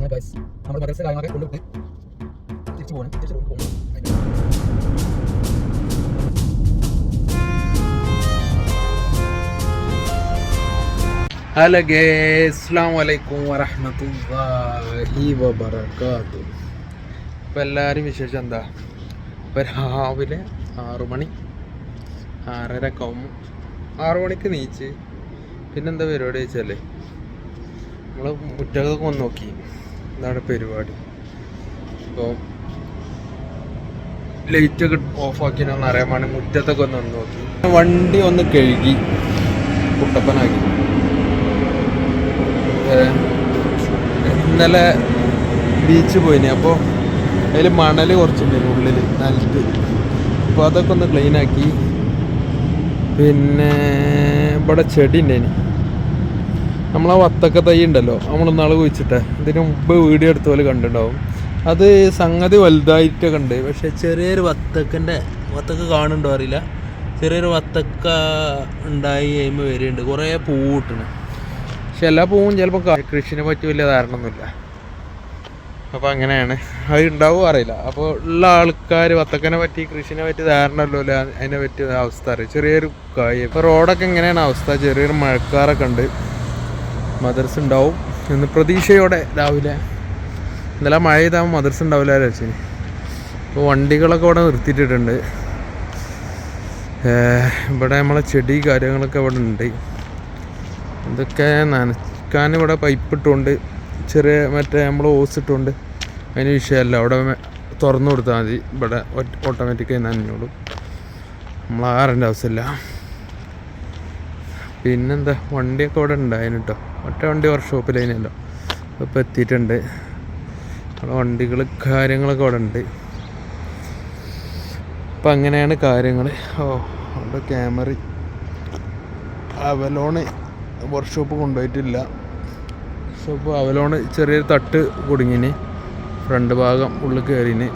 അങ്ങനെ ഗൈസ് നമ്മൾ മദ്രസ കാര്യങ്ങളൊക്കെ കൊണ്ടുവിട്ട് തിരിച്ചു പോകണം. ഹലോ ഗൈസ്, അസ്സലാമു അലൈക്കും വറഹ്മത്തുള്ളാഹി വബറകാതുഹു. ഇപ്പോൾ എല്ലാവരും വിശേഷം എന്താ? ഇപ്പോൾ രാവിലെ 6 മണി 6:30 ഒക്കെ ആകുമ്പോൾ 6 മണിക്ക് നീച്ച് പിന്നെന്താ പരിപാടി വെച്ചാൽ നമ്മൾ മുറ്റത്തൊക്കെ ഒന്ന് നോക്കി എന്താണ് പരിപാടി. അപ്പോൾ ലൈറ്റൊക്കെ ഓഫാക്കിനൊന്ന് അറിയാൻ വേണ്ടി മുറ്റത്തൊക്കെ ഒന്ന് നോക്കി, വണ്ടി ഒന്ന് കഴുകി കുട്ടപ്പനാക്കി. ഇന്നലെ ബീച്ച് പോയിന്, അപ്പോൾ അതിൽ മണൽ കുറച്ചുണ്ടായിരുന്നു ഉള്ളിൽ നിലത്ത്. അപ്പോൾ അതൊക്കെ ഒന്ന് ക്ലീനാക്കി. പിന്നെ ഇവിടെ ചെടി ഉണ്ടായിന്, നമ്മളാ വത്തക്ക തൈ ഉണ്ടല്ലോ, നമ്മളൊന്നാൾ കുഴിച്ചിട്ട് ഇതിന് മുമ്പ് വീഡിയോ എടുത്ത പോലെ കണ്ടിട്ടുണ്ടാവും. അത് സംഗതി വലുതായിട്ടൊക്കെ ഉണ്ട്, പക്ഷെ ചെറിയൊരു വത്തക്ക കാണുന്നുണ്ടോ അറിയില്ല, ചെറിയൊരു വത്തക്ക ഉണ്ടായി കഴിയുമ്പോൾ വരെയുണ്ട്, കുറേ പൂവ് കിട്ടണം. പക്ഷെ എല്ലാ പൂവും ചിലപ്പോൾ കൃഷിനെ പറ്റി വലിയ ധാരണയൊന്നുമില്ല. അപ്പോൾ അങ്ങനെയാണ്, അത് ഉണ്ടാവും അറിയില്ല. അപ്പോൾ ഉള്ള ആൾക്കാർ വത്തക്കനെ പറ്റി കൃഷിനെ പറ്റി ധാരണയല്ലോ, അതിനെ പറ്റിയ അവസ്ഥ അറിയാം. ചെറിയൊരു കായ്. ഇപ്പോൾ റോഡൊക്കെ എങ്ങനെയാണ് അവസ്ഥ? ചെറിയൊരു മഴക്കാറൊക്കെ ഉണ്ട്. മദർസ് ഉണ്ടാവും എന്ന് പ്രതീക്ഷയോടെ രാവിലെ. ഇന്നലെ മഴ ചെയ്താൽ മദർസ് ഉണ്ടാവില്ല രചന. ഇപ്പോൾ വണ്ടികളൊക്കെ ഇവിടെ നിർത്തിയിട്ടിട്ടുണ്ട്. ഇവിടെ നമ്മളെ ചെടി കാര്യങ്ങളൊക്കെ ഇവിടെ ഉണ്ട്. ഇതൊക്കെ നനയ്ക്കാൻ ഇവിടെ പൈപ്പ് ഇട്ടുകൊണ്ട്, ചെറിയ മറ്റേ നമ്മൾ ഓസ് ഇട്ടുകൊണ്ട്, അതിന് വിഷയമല്ല. അവിടെ തുറന്നു കൊടുത്താൽ മതി, ഇവിടെ ഓട്ടോമാറ്റിക്കായി നനഞ്ഞോളും, നമ്മൾ ആറേണ്ട ആവശ്യമില്ല. പിന്നെന്താ, വണ്ടിയൊക്കെ ഇവിടെ ഉണ്ടായിന് കേട്ടോ. ഒറ്റ വണ്ടി വർക്ക്ഷോപ്പിലതിനല്ലോ, ഇപ്പോൾ എത്തിയിട്ടുണ്ട്. അവിടെ വണ്ടികൾ കാര്യങ്ങളൊക്കെ ഇവിടെ ഉണ്ട്. അപ്പം അങ്ങനെയാണ് കാര്യങ്ങൾ. അവിടെ ക്യാമറ അവലോണ് വർക്ക്ഷോപ്പ് കൊണ്ടുപോയിട്ടില്ല. വർക്ക്ഷോപ്പ് അവലോണ് ചെറിയൊരു തട്ട് കുടുങ്ങിന്, ഫ്രണ്ട് ഭാഗം ഉള്ളിൽ കയറിന്.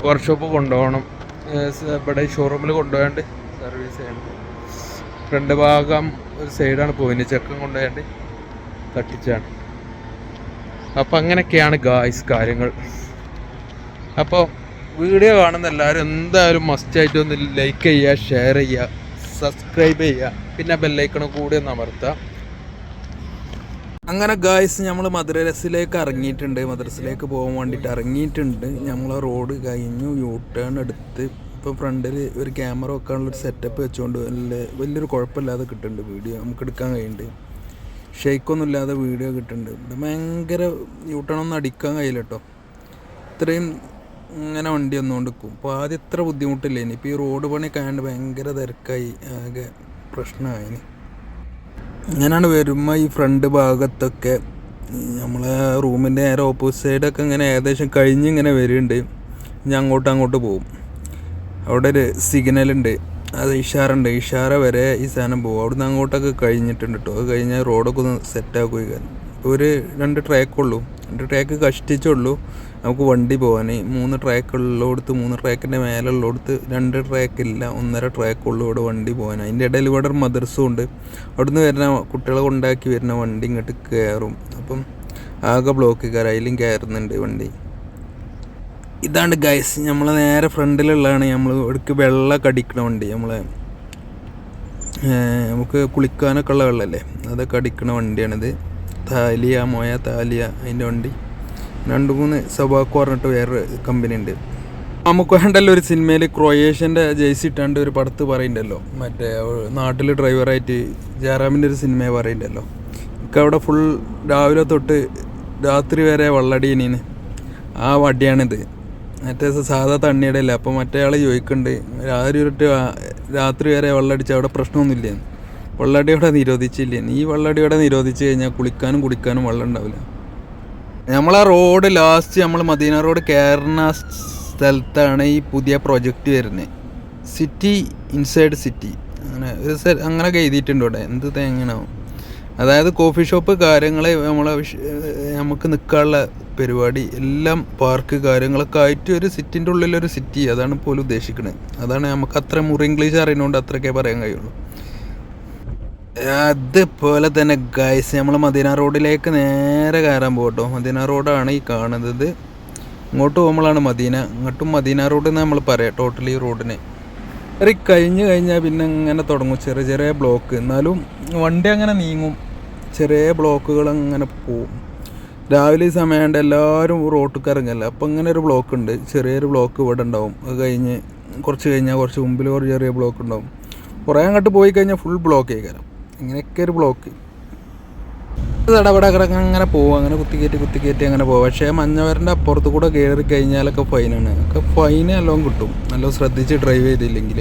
വർക്ക്ഷോപ്പ് കൊണ്ടുപോകണം, ഇവിടെ ഷോറൂമിൽ കൊണ്ടുപോയാണ്ട് സർവീസ് ചെയ്യണം. ഫ്രണ്ട് ഭാഗം ഒരു സൈഡാണ് പോയിന്, ചെക്കൻ കൊണ്ടുപോയാണ്ട് തട്ടിച്ചാണ്. അപ്പം അങ്ങനെയൊക്കെയാണ് ഗായ്സ് കാര്യങ്ങൾ. അപ്പോൾ വീഡിയോ കാണുന്ന എല്ലാവരും എന്തായാലും മസ്റ്റായിട്ടൊന്ന് ലൈക്ക് ചെയ്യുക, ഷെയർ ചെയ്യുക, സബ്സ്ക്രൈബ് ചെയ്യുക, പിന്നെ ബെല്ലൈക്കണും കൂടി ഒന്ന് അമർത്തുക. അങ്ങനെ ഗായ്സ് നമ്മൾ മദ്രസിലേക്ക് ഇറങ്ങിയിട്ടുണ്ട്. മദ്രസിലേക്ക് പോകാൻ വേണ്ടിയിട്ട് ഇറങ്ങിയിട്ടുണ്ട്. നമ്മൾ റോഡ് കഴിഞ്ഞു, യൂ ടേൺ എടുത്ത് ഇപ്പോൾ ഫ്രണ്ടിൽ ഒരു ക്യാമറ വെക്കാനുള്ളൊരു സെറ്റപ്പ് വെച്ചുകൊണ്ട് വലിയൊരു കുഴപ്പമില്ലാതെ കിട്ടുന്നുണ്ട്. വീഡിയോ നമുക്ക് എടുക്കാൻ കഴിയുന്നുണ്ട്. ഷെയ്ക്കൊന്നും ഇല്ലാതെ വീഡിയോ കിട്ടുന്നുണ്ട്. ഇത് ഭയങ്കര യൂ ടേൺ ഒന്നും അടിക്കാൻ കഴിയില്ല കേട്ടോ. ഇത്രയും ഇങ്ങനെ വണ്ടി ഒന്നുകൊണ്ട് നിൽക്കും. അപ്പോൾ ആദ്യം ഇത്ര ബുദ്ധിമുട്ടില്ല. ഇനിയിപ്പോൾ ഈ റോഡ് പണിയൊക്കെ ആയതുകൊണ്ട് ഭയങ്കര തിരക്കായി, ആകെ പ്രശ്നമായി. ഇങ്ങനെയാണ് വരുമ്പോൾ ഈ ഫ്രണ്ട് ഭാഗത്തൊക്കെ നമ്മളെ റൂമിൻ്റെ നേരെ ഓപ്പോസിറ്റ് സൈഡൊക്കെ ഇങ്ങനെ ഏകദേശം കഴിഞ്ഞിങ്ങനെ വരുന്നുണ്ട്. ഞാൻ അങ്ങോട്ട് പോകും. അവിടെ ഒരു സിഗ്നലുണ്ട്, അത് ഇഷാറുണ്ട്, ഇഷാറ വരെ ഈ സാധനം പോകും. അവിടുന്ന് അങ്ങോട്ടൊക്കെ കഴിഞ്ഞിട്ടുണ്ട് കേട്ടോ. അത് കഴിഞ്ഞാൽ റോഡൊക്കെ ഒന്ന് സെറ്റാക്കുക. ഇപ്പോൾ ഒരു 2 ട്രാക്കുള്ളൂ, 2 ട്രാക്ക് കഷ്ടിച്ചുള്ളൂ നമുക്ക് വണ്ടി പോകാൻ. 3 ട്രാക്കുള്ളടുത്ത്, 3 ട്രാക്കിൻ്റെ മേലുള്ളടുത്ത് 2 ട്രാക്കില്ല, 1.5 ട്രാക്കുള്ളൂ ഇവിടെ വണ്ടി പോകാൻ. അതിൻ്റെ ഇടയിൽ ഇവിടെ ഒരു മദ്രസും ഉണ്ട്. അവിടുന്ന് വരുന്ന കുട്ടികളെ കൊണ്ടാക്കി വരുന്ന വണ്ടി ഇങ്ങോട്ട് കയറും. അപ്പം ആകെ ബ്ലോക്ക് കയറും, അതിലും കയറുന്നുണ്ട് വണ്ടി. ഇതാണ്ട് ഗൈസ് നമ്മളെ നേരെ ഫ്രണ്ടിലുള്ളതാണ് നമ്മൾ ഇവിടേക്ക് വെള്ളമൊക്കെ അടിക്കണ വണ്ടി. നമുക്ക് കുളിക്കാനൊക്കെ ഉള്ള വെള്ളമല്ലേ, അതൊക്കെ അടിക്കണ വണ്ടിയാണിത്. താലിയ അതിൻ്റെ വണ്ടി. 2-3 സബാക്കോ പറഞ്ഞിട്ട് വേറൊരു കമ്പനി ഉണ്ട്. നമുക്ക് വേണ്ടല്ലോ ഒരു സിനിമയിൽ ക്രൊയേഷ്യൻ്റെ ജേഴ്സി ഇട്ടാണ്ട് ഒരു പടത്ത് പറയുന്നുണ്ടല്ലോ, മറ്റേ നാട്ടിൽ ഡ്രൈവറായിട്ട് ജയറാമിൻ്റെ ഒരു സിനിമ പറയുന്നുണ്ടല്ലോ. എനിക്ക് അവിടെ ഫുൾ രാവിലെ തൊട്ട് രാത്രി വരെ വെള്ളടിയനീന്ന്. ആ വടിയാണിത്. മറ്റേ സാധാ തണ്ണിയുടെ അല്ല. അപ്പോൾ മറ്റേ ആൾ ചോദിക്കുന്നുണ്ട്, രാത്രി വരെ വെള്ളമടിച്ച് അവിടെ പ്രശ്നമൊന്നുമില്ല, വെള്ളടി ഇവിടെ നിരോധിച്ചില്ല. ഈ വെള്ളടി ഇവിടെ നിരോധിച്ച് കഴിഞ്ഞാൽ കുളിക്കാനും കുടിക്കാനും വെള്ളം ഉണ്ടാവില്ല. നമ്മളാ റോഡ് ലാസ്റ്റ് നമ്മൾ മദീന റോഡ് കയറുന്ന സ്ഥലത്താണ് ഈ പുതിയ പ്രൊജക്റ്റ് വരുന്നത്. സിറ്റി ഇൻസൈഡ് സിറ്റി അങ്ങനെയൊക്കെ എഴുതിയിട്ടുണ്ട് ഇവിടെ. എന്ത് തേങ്ങനാവും. അതായത് കോഫി ഷോപ്പ് കാര്യങ്ങൾ, നമുക്ക് നിൽക്കാനുള്ള പരിപാടി എല്ലാം, പാർക്ക് കാര്യങ്ങളൊക്കെ ആയിട്ട് ഒരു സിറ്റിൻ്റെ ഉള്ളിലൊരു സിറ്റി. അതാണ് പോലും ഉദ്ദേശിക്കുന്നത്. അതാണ് നമുക്ക് അത്ര ഇംഗ്ലീഷ് അറിയുന്നതുകൊണ്ട് അത്രയൊക്കെ പറയാൻ കഴിയുള്ളൂ. അതുപോലെ തന്നെ ഗൈസ് നമ്മൾ മദീന റോഡിലേക്ക് നേരെ കയറാൻ പോകട്ടോ. മദീന റോഡാണ് ഈ കാണുന്നത്. ഇങ്ങോട്ട് പോകുമ്പോഴാണ് മദീന, ഇങ്ങോട്ടും മദീന റോഡ് എന്ന് നമ്മൾ പറയാം ടോട്ടലി റോഡിന്. കഴിഞ്ഞ് കഴിഞ്ഞാൽ പിന്നെ ഇങ്ങനെ തുടങ്ങും ചെറിയ ചെറിയ ബ്ലോക്ക്. എന്നാലും വണ്ടി അങ്ങനെ നീങ്ങും, ചെറിയ ബ്ലോക്കുകൾ അങ്ങനെ പോവും. രാവിലെ ഈ സമയമുണ്ട് എല്ലാവരും റോട്ടിൽ ഇറങ്ങല്ല. അപ്പം ഇങ്ങനെ ഒരു ബ്ലോക്ക് ഉണ്ട്, ചെറിയൊരു ബ്ലോക്ക് ഇവിടെ ഉണ്ടാവും. അത് കഴിഞ്ഞ് കുറച്ച് കഴിഞ്ഞാൽ കുറച്ച് മുമ്പിൽ കുറച്ച് ചെറിയ ബ്ലോക്ക് ഉണ്ടാവും. കുറേ അങ്ങോട്ട് പോയി കഴിഞ്ഞാൽ ഫുൾ ബ്ലോക്ക് ആയിക്കാരം. ഇങ്ങനെയൊക്കെ ഒരു ബ്ലോക്ക് ഇടപെടെ അങ്ങനെ പോകും, അങ്ങനെ കുത്തിക്കയറ്റി അങ്ങനെ പോകും. പക്ഷേ മഞ്ഞവരൻ്റെ അപ്പുറത്ത് കൂടെ കയറി കഴിഞ്ഞാലൊക്കെ ഫൈനാണ്. ഒക്കെ ഫൈന് നല്ലോണം കിട്ടും, നല്ല ശ്രദ്ധിച്ച് ഡ്രൈവ് ചെയ്തില്ലെങ്കിൽ.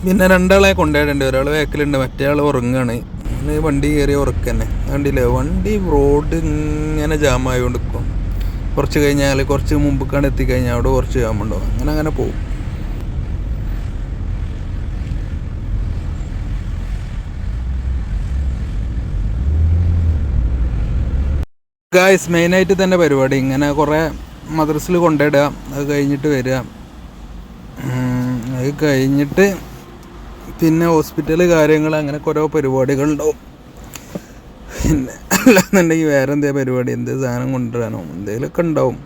പിന്നെ രണ്ടാളെ കൊണ്ടുപോയിട്ടുണ്ട്, ഒരാൾ ബാക്കിലുണ്ട്, മറ്റേ ആൾ ഉറങ്ങുകയാണ്. വണ്ടി കയറി ഉറക്കന്നെ കണ്ടില്ലേ. വണ്ടി റോഡ് ഇങ്ങനെ ജാമായോണ്ട് നിൽക്കും. കുറച്ച് കഴിഞ്ഞാൽ കുറച്ച് മുമ്പ് എത്തിക്കഴിഞ്ഞാൽ അവിടെ കുറച്ച് ജാമുണ്ടാവും. അങ്ങനെ പോകും. ഗായ്സ് മെയിനായിട്ട് തന്നെ പരിപാടി ഇങ്ങനെ കുറേ മദ്രസിൽ കൊണ്ടിടുക, അത് കഴിഞ്ഞിട്ട് വരിക. അത് കഴിഞ്ഞിട്ട് പിന്നെ ഹോസ്പിറ്റൽ കാര്യങ്ങൾ അങ്ങനെ കുറേ പരിപാടികളുണ്ടാവും. പിന്നെ അല്ലാന്നുണ്ടെങ്കിൽ വേറെ എന്തേ പരിപാടി, എന്ത് സാധനം കൊണ്ടുവരാനോ എന്തെങ്കിലുമൊക്കെ ഉണ്ടാവും.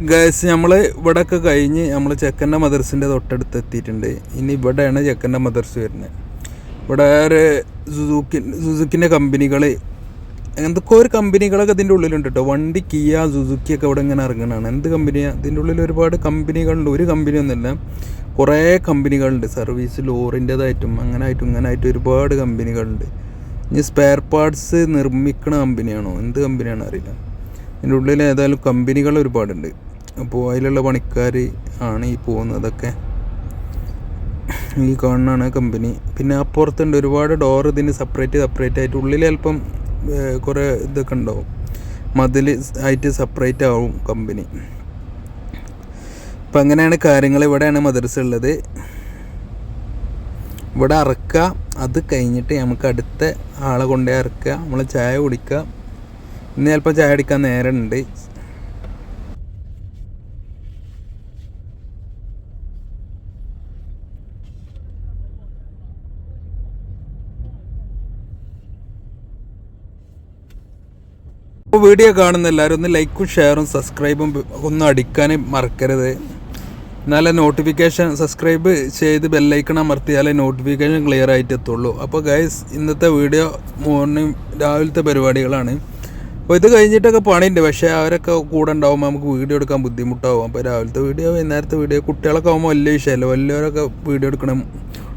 ഗൈസ് നമ്മൾ ഇവിടെയൊക്കെ കഴിഞ്ഞ് നമ്മൾ ചെക്കൻ്റെ മദർസിൻ്റെ തൊട്ടടുത്ത് എത്തിയിട്ടുണ്ട്. ഇനി ഇവിടെയാണ് ചെക്കൻ്റെ മദർസ് വരുന്നത്. ഇവിടെ ഒരു സുസുക്കിൻ്റെ കമ്പനികൾ, എന്തൊക്കെ ഒരു കമ്പനികളൊക്കെ ഇതിൻ്റെ ഉള്ളിലുണ്ട് കേട്ടോ. വണ്ടി കിയ സുസുക്കിയൊക്കെ ഇവിടെ ഇങ്ങനെ ഇറങ്ങണതാണ്. എന്ത് കമ്പനിയാണ് ഇതിൻ്റെ ഉള്ളിൽ? ഒരുപാട് കമ്പനികളുണ്ട്. ഒരു കമ്പനിയൊന്നുമില്ല, കുറേ കമ്പനികളുണ്ട്. സർവീസ് ലോറിൻ്റേതായിട്ടും അങ്ങനായിട്ടും ഒരുപാട് കമ്പനികളുണ്ട്. ഇനി സ്പെയർ പാർട്സ് നിർമ്മിക്കുന്ന കമ്പനിയാണോ എന്ത് കമ്പനിയാണോ അറിയില്ല. ഇതിൻ്റെ ഉള്ളിൽ ഏതായാലും കമ്പനികൾ ഒരുപാടുണ്ട്. അപ്പോൾ അതിലുള്ള പണിക്കാർ ആണ് ഈ പോകുന്നതൊക്കെ. ഈ കാണുന്നതാണ് കമ്പനി. പിന്നെ അപ്പുറത്തുണ്ട് ഒരുപാട് ഡോർ ഇതിന് സെപ്പറേറ്റ് ആയിട്ട്. ഉള്ളിൽ അല്പം കുറേ ഇതൊക്കെ ഉണ്ടാവും, മതിൽ ആയിട്ട് സെപ്പറേറ്റ് ആവും കമ്പനി. അപ്പം അങ്ങനെയാണ് കാര്യങ്ങൾ. ഇവിടെയാണ് മദ്രസ ഉള്ളത്. ഇവിടെ ഇറക്കുക, അത് കഴിഞ്ഞിട്ട് നമുക്ക് അടുത്ത ആളെ കൊണ്ടേ ഇറക്കുക, നമ്മൾ ചായ കുടിക്കുക. ഇന്ന് ചിലപ്പോൾ ചായ അടിക്കാൻ നേരമുണ്ട്. അപ്പോൾ വീഡിയോ കാണുന്ന എല്ലാവരും ഒന്ന് ലൈക്കും ഷെയറും സബ്സ്ക്രൈബും ഒന്നും അടിക്കാൻ മറക്കരുത്. എന്നാലേ നോട്ടിഫിക്കേഷൻ സബ്സ്ക്രൈബ് ചെയ്ത് ബെല്ലൈക്കൺ അമർത്തിയാലേ നോട്ടിഫിക്കേഷൻ ക്ലിയർ ആയിട്ട് എത്തുള്ളൂ. അപ്പോൾ ഗൈസ് ഇന്നത്തെ വീഡിയോ മോർണിംഗ് രാവിലത്തെ പരിപാടികളാണ്. അപ്പോൾ ഇത് കഴിഞ്ഞിട്ടൊക്കെ പണിയുണ്ട്, പക്ഷേ അവരൊക്കെ കൂടെ ഉണ്ടാകുമ്പോൾ നമുക്ക് വീഡിയോ എടുക്കാൻ ബുദ്ധിമുട്ടാവും. അപ്പോൾ രാവിലത്തെ വീഡിയോ വൈകുന്നേരത്തെ വീഡിയോ കുട്ടികളൊക്കെ ആകുമ്പോൾ വലിയ വിഷയമല്ല, വലിയവരൊക്കെ വീഡിയോ എടുക്കണം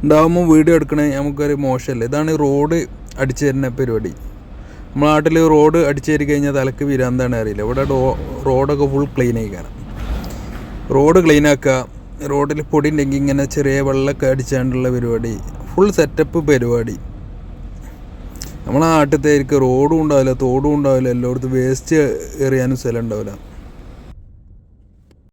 ഉണ്ടാകുമ്പോൾ വീഡിയോ എടുക്കണേ നമുക്കൊരു മോശമല്ല. ഇതാണ് റോഡ് അടിച്ചു തരുന്ന പരിപാടി. നമ്മുടെ നാട്ടിൽ റോഡ് അടിച്ചു തരി കഴിഞ്ഞാൽ തലക്ക് വീരാന്താണ് അറിയില്ല. ഇവിടെ റോഡൊക്കെ ഫുൾ ക്ലീൻ ആയി കാരണം റോഡ് ക്ലീൻ ആക്കുക. റോഡിൽ പൊടി ഉണ്ടെങ്കിൽ ഇങ്ങനെ ചെറിയ വെള്ളമൊക്കെ അടിച്ചാണ്ടുള്ള പരിപാടി, ഫുൾ സെറ്റപ്പ് പരിപാടി. നമ്മളെ നാട്ടിലത്തെ റോഡും ഉണ്ടാവില്ല, തോടും ഉണ്ടാവില്ല, എല്ലായിടത്തും വേസ്റ്റ് എറിയാനും സ്ഥലം ഉണ്ടാവില്ല.